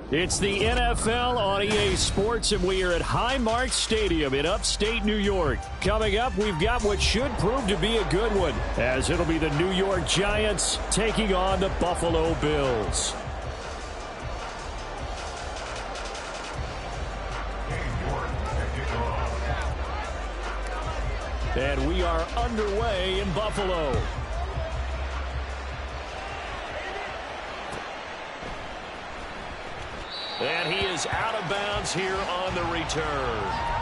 It's the NFL on EA Sports, and we are at Highmark Stadium in upstate New York. Coming up, we've got what should prove to be a good one, as it'll be the New York Giants taking on the Buffalo Bills. And we are underway in Buffalo. And he is out of bounds here on the return.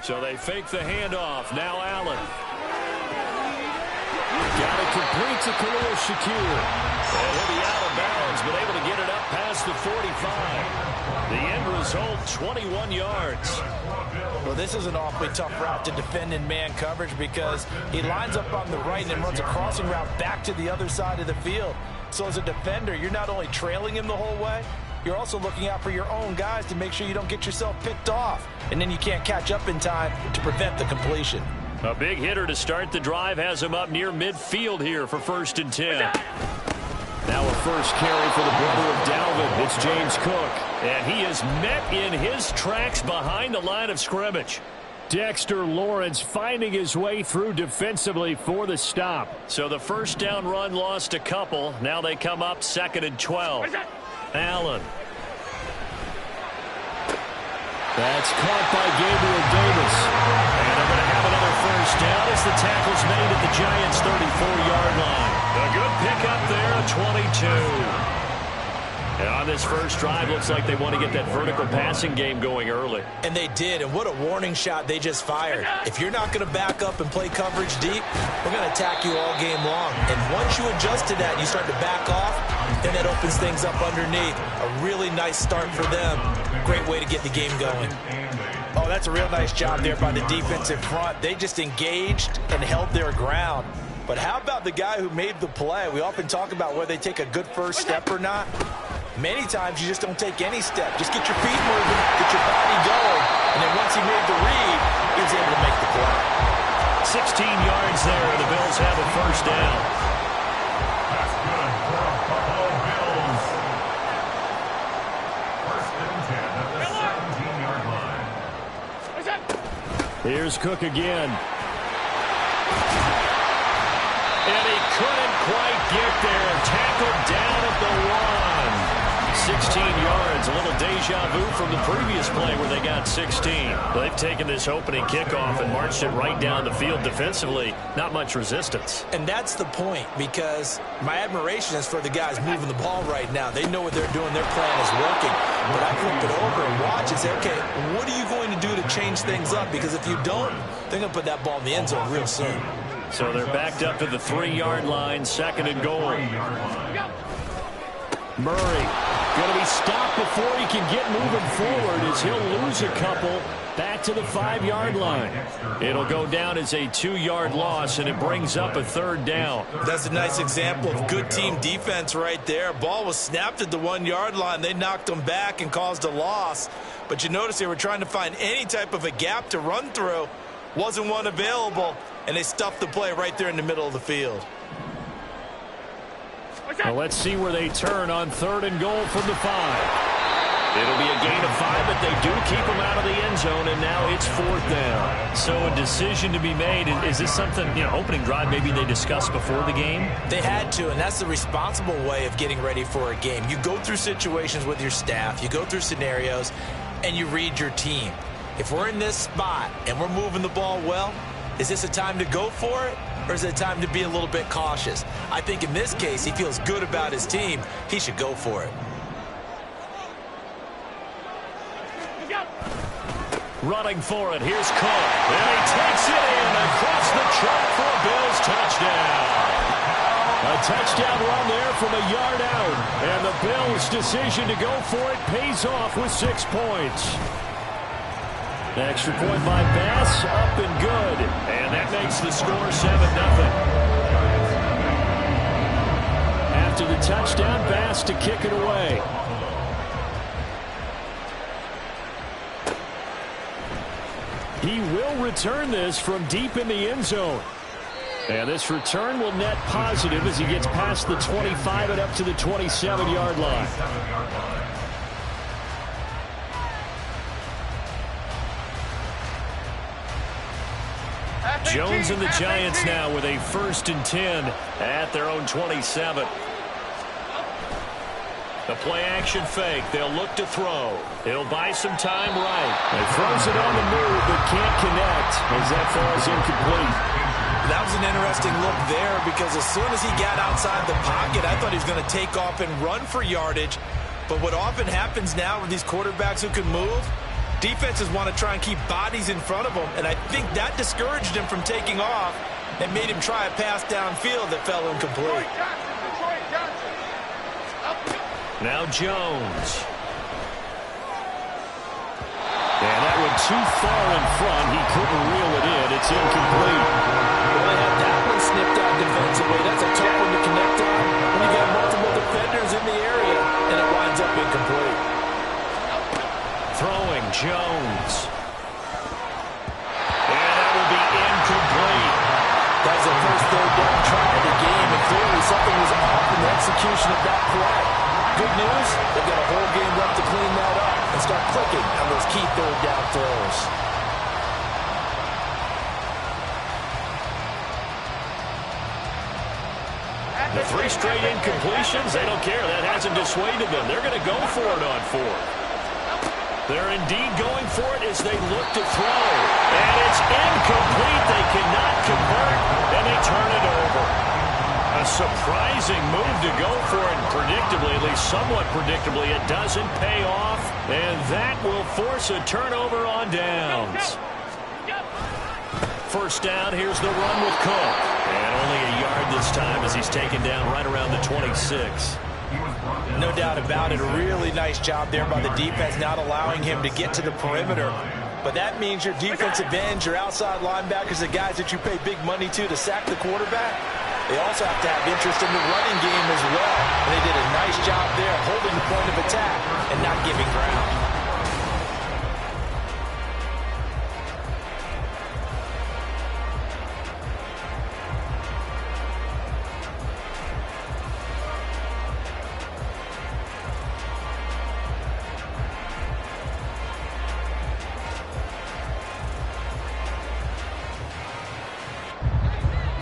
So they fake the handoff. Now Allen. Got it complete to Khalil Shakir. And he'll be out of bounds, but able to get it up past the 45. The end result, 21 yards. Well, this is an awfully tough route to defend in man coverage because he lines up on the right and then runs a crossing route back to the other side of the field. So as a defender, you're not only trailing him the whole way, you're also looking out for your own guys to make sure you don't get yourself picked off. And then you can't catch up in time to prevent the completion. A big hitter to start the drive has him up near midfield here for 1st and 10. Now a first carry for the brother of Dalvin. It's James Cook. And he is met in his tracks behind the line of scrimmage. Dexter Lawrence finding his way through defensively for the stop. So the first down run lost a couple. Now they come up 2nd and 12. Allen. That's caught by Gabriel Davis. And they're going to have another first down as the tackle's made at the Giants' 34-yard line. A good pickup there, 22. And on this first drive, looks like they want to get that vertical passing game going early. And they did, and what a warning shot they just fired. If you're not going to back up and play coverage deep, we're going to attack you all game long. And once you adjust to that and you start to back off, then that opens things up underneath. A really nice start for them. Great way to get the game going. Oh, that's a real nice job there by the defensive front. They just engaged and held their ground. But how about the guy who made the play? We often talk about whether they take a good first step or not. Many times you just don't take any step. Just get your feet moving, get your body going, and then once he made the read, he was able to make the play. 16 yards there, and the Bills have a first down. Here's Cook again. And he couldn't quite get there. Tackled down at the 1. 16 yards, a little deja vu from the previous play where they got 16. They've taken this opening kickoff and marched it right down the field defensively. Not much resistance. And that's the point, because my admiration is for the guys moving the ball right now. They know what they're doing. Their plan is working. But I flip it over and watch and say, okay, what are you going to do to change things up? Because if you don't, they're going to put that ball in the end zone real soon. So they're backed up to the 3-yard line, 2nd and goal. Murray going to be stopped before he can get moving forward as he'll lose a couple back to the 5-yard line. It'll go down as a 2-yard loss, and it brings up a 3rd down. That's a nice example of good team defense right there. Ball was snapped at the 1-yard line. They knocked them back and caused a loss. But you notice they were trying to find any type of a gap to run through. Wasn't one available, and they stuffed the play right there in the middle of the field. Well, let's see where they turn on 3rd and goal from the 5. It'll be a gain of 5, but they do keep them out of the end zone, and now it's 4th down. So a decision to be made. Is this something, opening drive maybe they discussed before the game? They had to, and that's the responsible way of getting ready for a game. You go through situations with your staff, you go through scenarios, and you read your team. If we're in this spot and we're moving the ball well, is this a time to go for it? Or is it time to be a little bit cautious? I think in this case, he feels good about his team. He should go for it. Running for it. Here's Cook. And he takes it in across the track for a Bills touchdown. A touchdown run there from a yard out. And the Bills' decision to go for it pays off with 6 points. Extra point by Bass, up and good. And that makes the score 7-0. After the touchdown, Bass to kick it away. He will return this from deep in the end zone. And this return will net positive as he gets past the 25 and up to the 27-yard line. Jones and the Giants now with a 1st and 10 at their own 27. The play action fake. They'll look to throw. He'll buy some time right. And throws it on the move but can't connect as that falls incomplete. That was an interesting look there because as soon as he got outside the pocket, I thought he was going to take off and run for yardage. But what often happens now with these quarterbacks who can move, defenses want to try and keep bodies in front of them, and I think that discouraged him from taking off and made him try a pass downfield that fell incomplete. Now Jones. And that went too far in front. He couldn't reel it in. It's incomplete. Well, they had that one snipped out defensively. That's a tough one to connect on when you got multiple defenders in the area, and it winds up incomplete. Throwing Jones. And that will be incomplete. That was the first third down try of the game, and clearly something was off in the execution of that play. Good news, they've got a whole game left to clean that up and start clicking on those key third down throws. The 3 straight incompletions, they don't care. That hasn't dissuaded them. They're going to go for it on 4th. They're indeed going for it as they look to throw. And it's incomplete. They cannot convert, and they turn it over. A surprising move to go for it. Predictably, at least somewhat predictably, it doesn't pay off. And that will force a turnover on downs. 1st down, here's the run with Cook. And only a yard this time as he's taken down right around the 26. No doubt about it. A really nice job there by the defense, not allowing him to get to the perimeter. But that means your defensive ends, your outside linebackers, the guys that you pay big money to sack the quarterback, they also have to have interest in the running game as well. And they did a nice job there holding the point of attack and not giving ground.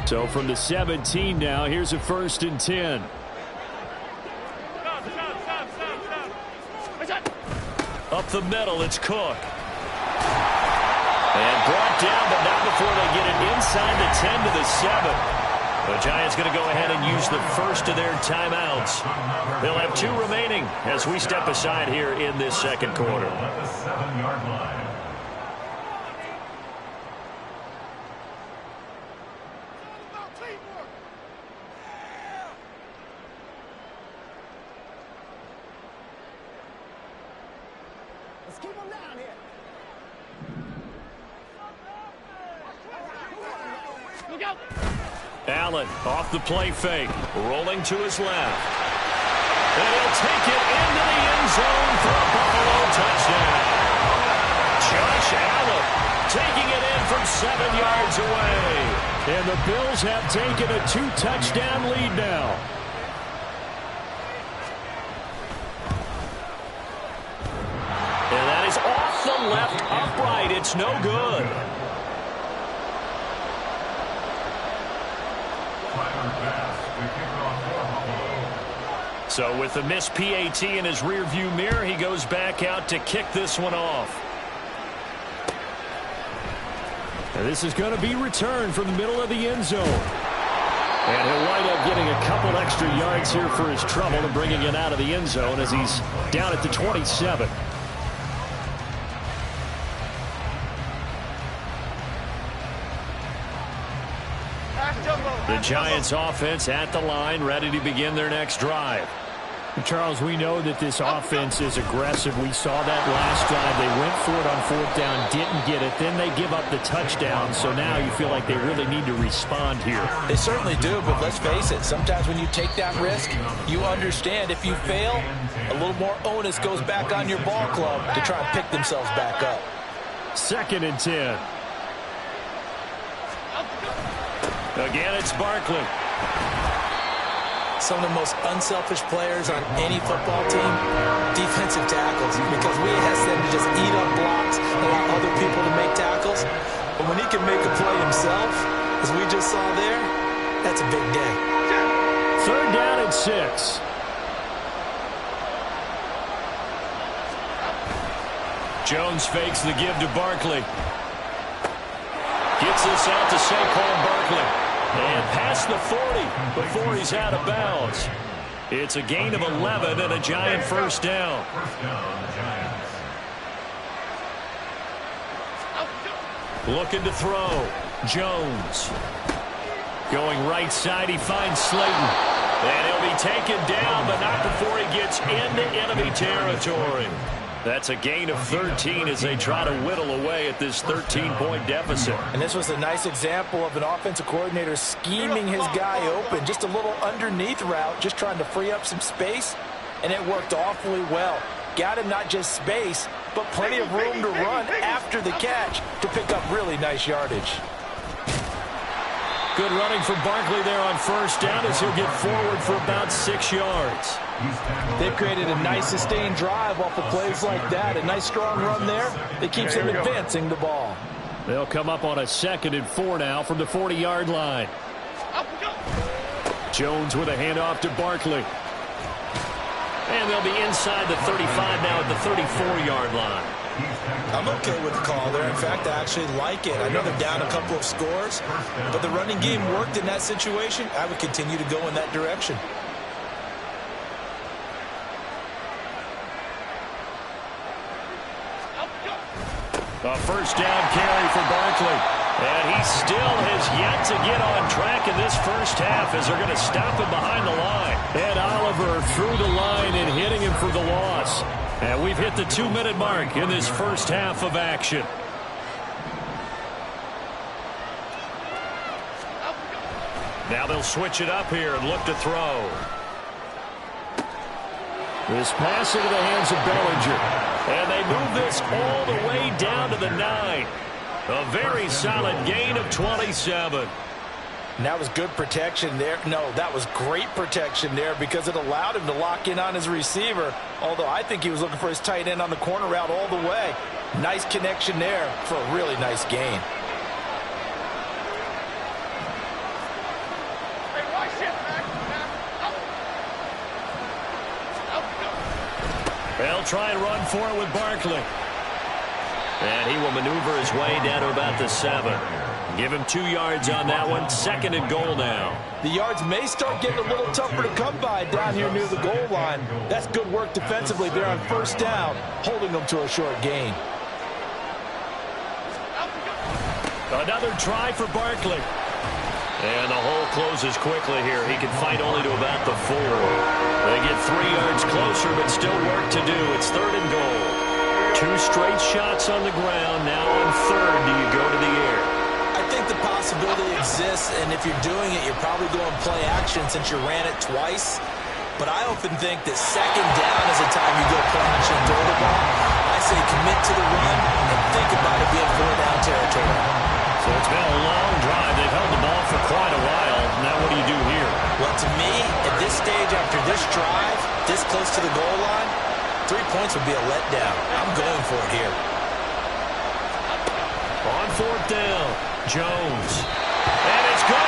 So from the 17 now, here's a 1st and 10. Up the middle, it's Cook. And brought down, but not before they get it inside the 10 to the 7. The Giants going to go ahead and use the first of their timeouts. They'll have 2 remaining as we step aside here in this 2nd quarter. Let's keep them down here. Look out. Allen off the play fake, rolling to his left. And he'll take it into the end zone for a Buffalo touchdown. Josh Allen taking it in from 7 yards away. And the Bills have taken a 2-touchdown lead now. And that is off the left upright. It's no good. So with the missed PAT in his rearview mirror, he goes back out to kick this one off. And this is going to be returned from the middle of the end zone. And he'll wind up getting a couple extra yards here for his trouble and bringing it out of the end zone as he's down at the 27. The Giants offense at the line, ready to begin their next drive. Charles, we know that this offense is aggressive. We saw that last drive. They went for it on 4th down, didn't get it. Then they give up the touchdown. So now you feel like they really need to respond here. They certainly do, but let's face it. Sometimes when you take that risk, you understand if you fail, a little more onus goes back on your ball club to try and pick themselves back up. 2nd and 10. Again, it's Barkley. Some of the most unselfish players on any football team, defensive tackles, because we ask them to just eat up blocks, allow other people to make tackles. But when he can make a play himself, as we just saw there, that's a big day. 3rd down and 6. Jones fakes the give to Barkley. Gets this out to Saquon Barkley. And past the 40 before he's out of bounds. It's a gain of 11 and a Giant 1st down. Looking to throw. Jones. Going right side, he finds Slayton. And he'll be taken down, but not before he gets into enemy territory. That's a gain of 13 as they try to whittle away at this 13-point deficit. And this was a nice example of an offensive coordinator scheming his guy open. Just a little underneath route, just trying to free up some space, and it worked awfully well. Got him not just space, but plenty of room to run after the catch to pick up really nice yardage. Good running from Barkley there on 1st down as he'll get forward for about 6 yards. They've created a nice sustained drive off of plays like that. A nice strong run there that keeps them advancing the ball. They'll come up on a 2nd and 4 now from the 40-yard line. Jones with a handoff to Barkley. And they'll be inside the 35 now at the 34-yard line. I'm okay with the call there. In fact, I actually like it. I know they're down a couple of scores, but the running game worked in that situation. I would continue to go in that direction. A 1st down carry for Barkley. And he still has yet to get on track in this 1st half as they're going to stop him behind the line. Ed Oliver through the line and hitting him for the loss. And we've hit the 2-minute mark in this 1st half of action. Now they'll switch it up here and look to throw. This pass into the hands of Bellinger. And they move this all the way down to the 9. A very solid gain of 27. And that was good protection there. No, that was great protection there because it allowed him to lock in on his receiver. Although I think he was looking for his tight end on the corner route all the way. Nice connection there for a really nice gain. They'll try and run for it with Barkley. And he will maneuver his way down to about the 7. Give him 2 yards on that one. 2nd and goal now. The yards may start getting a little tougher to come by down here near the goal line. That's good work defensively there on 1st down, holding them to a short gain. Another try for Barkley. And the hole closes quickly here. He can fight only to about the 4. They get 3 yards closer, but still work to do. It's 3rd and goal. 2 straight shots on the ground. Now on 3rd, do you go to the air? I think the possibility exists, and if you're doing it, you're probably going play action since you ran it twice. But I often think that 2nd down is the time you go play action and throw the ball. I say commit to the run and think about it being 4-down territory. So it's been a long drive. They've held the ball for quite a while. Now what do you do here? Well, to me, at this stage after this drive, this close to the goal line, 3 points would be a letdown. I'm going for it here. On 4th down, Jones. And it's good.